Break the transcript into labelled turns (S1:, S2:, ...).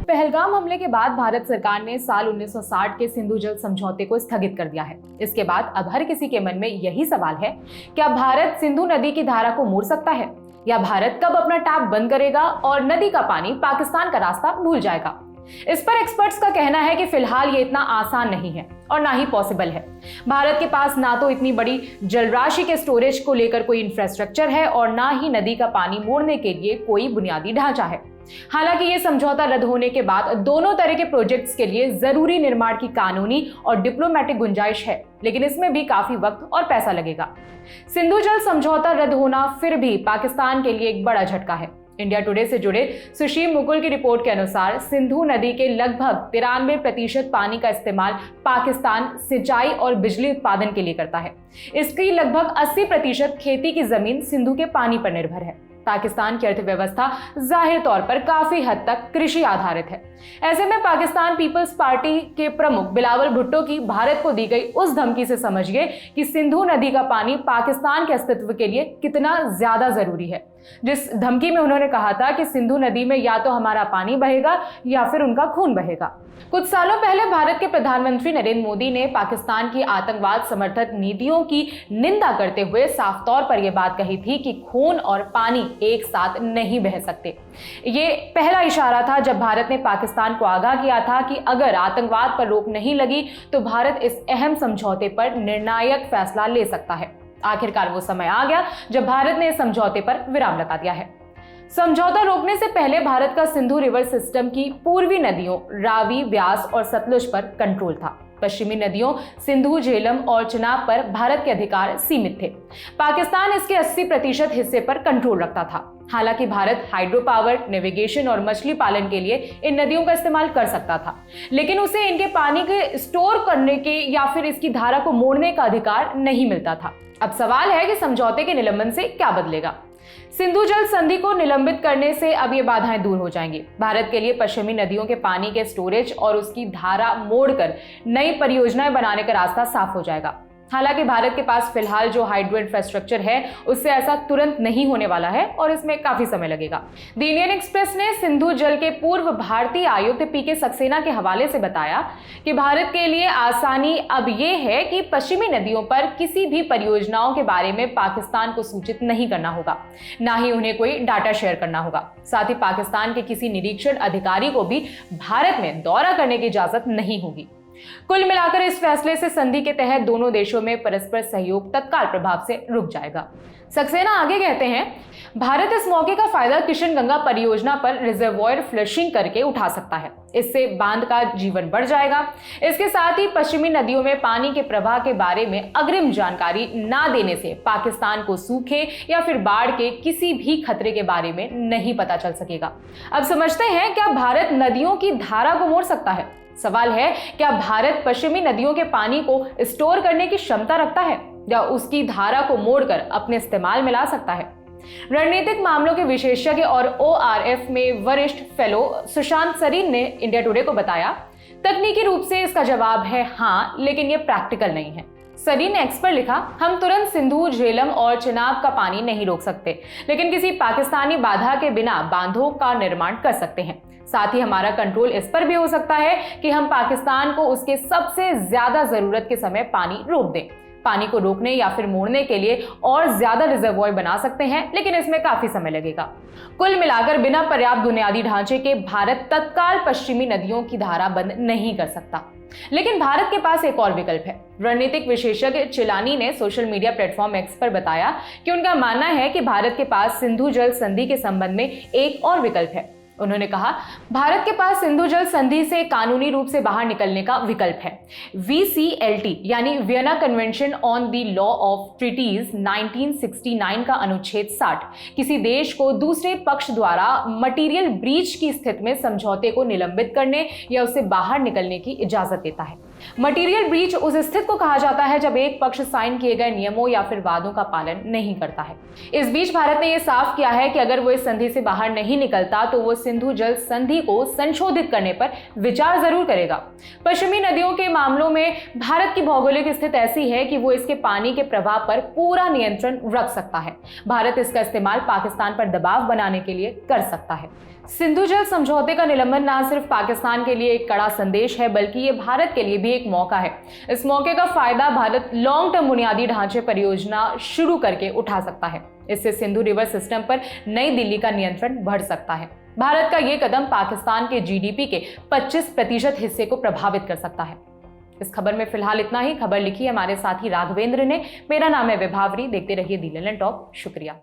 S1: पहलगाम हमले के बाद भारत सरकार ने साल 1960 के सिंधु जल समझौते को स्थगित कर दिया है। इसके बाद अब हर किसी के मन में यही सवाल है, क्या भारत सिंधु नदी की धारा को मोड़ सकता है, या भारत कब अपना टैप बंद करेगा और नदी का पानी पाकिस्तान का रास्ता भूल जाएगा। इस पर एक्सपर्ट्स का कहना है कि फिलहाल ये इतना आसान नहीं है और ना ही पॉसिबल है। भारत के पास ना तो इतनी बड़ी जलराशि के स्टोरेज को लेकर कोई इंफ्रास्ट्रक्चर है और ना ही नदी का पानी मोड़ने के लिए कोई बुनियादी ढांचा है। हालांकि ये समझौता रद्द होने के बाद दोनों तरह के प्रोजेक्ट्स के लिए जरूरी निर्माण की कानूनी और डिप्लोमेटिक गुंजाइश है, लेकिन इसमें भी काफी वक्त और पैसा लगेगा। सिंधु जल समझौता रद्द होना फिर भी पाकिस्तान के लिए एक बड़ा झटका है। इंडिया टुडे से जुड़े सुशील मुकुल की रिपोर्ट के अनुसार सिंधु नदी के लगभग 93% पानी का इस्तेमाल पाकिस्तान सिंचाई और बिजली उत्पादन के लिए करता है। इसकी लगभग 80% खेती की जमीन सिंधु के पानी पर निर्भर है। पाकिस्तान की अर्थव्यवस्था जाहिर तौर पर काफी हद तक कृषि आधारित है। ऐसे में पाकिस्तान पीपल्स पार्टी के प्रमुख बिलावल भुट्टो की भारत को दी गई उस धमकी से समझिए कि सिंधु नदी का पानी पाकिस्तान के अस्तित्व के लिए कितना ज्यादा जरूरी है। जिस धमकी में उन्होंने कहा था कि सिंधु नदी में या तो हमारा पानी बहेगा या फिर उनका खून बहेगा। कुछ सालों पहले भारत के प्रधानमंत्री नरेंद्र मोदी ने पाकिस्तान की आतंकवाद समर्थक नीतियों की निंदा करते हुए साफ तौर पर यह बात कही थी कि खून और पानी एक साथ नहीं बह सकते। ये पहला इशारा था जब भारत ने पाकिस्तान को आगाह किया था कि अगर आतंकवाद पर रोक नहीं लगी तो भारत इस अहम समझौते पर निर्णायक फैसला ले सकता है। आखिरकार वो समय आ गया जब भारत ने इस समझौते पर विराम लगा दिया है। समझौता रोकने से पहले भारत का सिंधु रिवर सिस्टम की पूर्वी नदियों रावी, ब्यास और सतलुज पर कंट्रोल था। पश्चिमी नदियों सिंधु, झेलम और चिनाब पर भारत के अधिकार सीमित थे। पाकिस्तान इसके 80% हिस्से पर कंट्रोल रखता था। हालांकि भारत हाइड्रो पावर, नेविगेशन और मछली पालन के लिए इन नदियों का इस्तेमाल कर सकता था, लेकिन उसे इनके पानी के स्टोर करने के या फिर इसकी धारा को मोड़ने का अधिकार नहीं मिलता था। अब सवाल है कि समझौते के निलंबन से क्या बदलेगा। सिंधु जल संधि को निलंबित करने से अब ये बाधाएं दूर हो जाएंगी। भारत के लिए पश्चिमी नदियों के पानी के स्टोरेज और उसकी धारा मोड़कर नई परियोजनाएं बनाने का रास्ता साफ हो जाएगा। हालांकि भारत के पास फिलहाल जो हाइड्रो इंफ्रास्ट्रक्चर है उससे ऐसा तुरंत नहीं होने वाला है और इसमें काफी समय लगेगा। द इंडियन एक्सप्रेस ने सिंधु जल के पूर्व भारतीय आयुक्त पीके सक्सेना के हवाले से बताया कि भारत के लिए आसानी अब ये है कि पश्चिमी नदियों पर किसी भी परियोजनाओं के बारे में पाकिस्तान को सूचित नहीं करना होगा, ना ही उन्हें कोई डाटा शेयर करना होगा। साथ ही पाकिस्तान के किसी निरीक्षण अधिकारी को भी भारत में दौरा करने की इजाजत नहीं होगी। कुल मिलाकर इस फैसले से संधि के तहत दोनों देशों में परस्पर सहयोग तत्काल प्रभाव से रुक जाएगा। सक्सेना आगे कहते हैं, भारत इस मौके का फायदा किशनगंगा परियोजना पर रिजर्वॉयर फ्लशिंग करके उठा सकता है। इससे बांध का जीवन बढ़ जाएगा। इसके साथ ही पश्चिमी नदियों में पानी के प्रवाह के बारे में अग्रिम जानकारी ना देने से पाकिस्तान को सूखे या फिर बाढ़ के किसी भी खतरे के बारे में नहीं पता चल सकेगा। अब समझते हैं, क्या भारत नदियों की धारा को मोड़ सकता है? सवाल है, क्या भारत पश्चिमी नदियों के पानी को स्टोर करने की क्षमता रखता है या उसकी धारा को मोड़कर अपने इस्तेमाल में ला सकता है? रणनीतिक मामलों के विशेषज्ञ और ORF में वरिष्ठ फेलो सुशांत सरीन ने इंडिया टुडे को बताया, तकनीकी रूप से इसका जवाब है हाँ, लेकिन ये प्रैक्टिकल नहीं है। सरीन ने एक्स पर लिखा, हम तुरंत सिंधु, झेलम और चिनाब का पानी नहीं रोक सकते, लेकिन किसी पाकिस्तानी बाधा के बिना बांधों का निर्माण कर सकते हैं। साथ ही हमारा कंट्रोल इस पर भी हो सकता है कि हम पाकिस्तान को उसके सबसे ज्यादा जरूरत के समय पानी रोक दें। पानी को रोकने या फिर मोड़ने के लिए और ज्यादा रिजर्वॉयर बना सकते हैं, लेकिन इसमें काफी समय लगेगा। कुल मिलाकर बिना पर्याप्त बुनियादी ढांचे के भारत तत्काल पश्चिमी नदियों की धारा बंद नहीं कर सकता। लेकिन भारत के पास एक और विकल्प है। रणनीतिक विशेषज्ञ चिलानी ने सोशल मीडिया प्लेटफॉर्म एक्स पर बताया कि उनका मानना है कि भारत के पास सिंधु जल संधि के संबंध में एक और विकल्प है। उन्होंने कहा, भारत के पास सिंधु जल संधि से कानूनी रूप से बाहर निकलने का विकल्प है। VCLT यानी Vienna convention on the law of treaties 1969 का अनुच्छेद 60 किसी देश को दूसरे पक्ष द्वारा मटीरियल ब्रीच की स्थिति में समझौते को निलंबित करने या उससे बाहर निकलने की इजाजत देता है। मटीरियल ब्रीच उस स्थिति को कहा जाता है जब एक पक्ष साइन किए गए नियमों या फिर वादों का पालन नहीं करता है। इस बीच भारत ने यह साफ किया है कि अगर वो इस संधि से बाहर नहीं निकलता तो वो सिंधु जल संधि को संशोधित करने पर विचार जरूर करेगा। पश्चिमी नदियों के मामलों में भारत की भौगोलिक स्थिति ऐसी है कि वो इसके पानी के प्रवाह पर पूरा नियंत्रण रख सकता है। भारत इसका इस्तेमाल पाकिस्तान पर दबाव बनाने के लिए कर सकता है। सिंधु जल समझौते का निलंबन न सिर्फ पाकिस्तान के लिए एक कड़ा संदेश है, बल्कि ये भारत के लिए भी एक मौका है। इस मौके का फायदा भारत लॉन्ग टर्म बुनियादी ढांचे परियोजना शुरू करके उठा सकता है। इससे सिंधु रिवर सिस्टम पर नई दिल्ली का नियंत्रण बढ़ सकता है। भारत का ये कदम पाकिस्तान के जीडीपी के 25% हिस्से को प्रभावित कर सकता है। इस खबर में फिलहाल इतना ही। खबर लिखी है हमारे साथी राघवेंद्र ने। मेरा नाम है विभावरी। देखते रहिए दी ललन टॉप। शुक्रिया।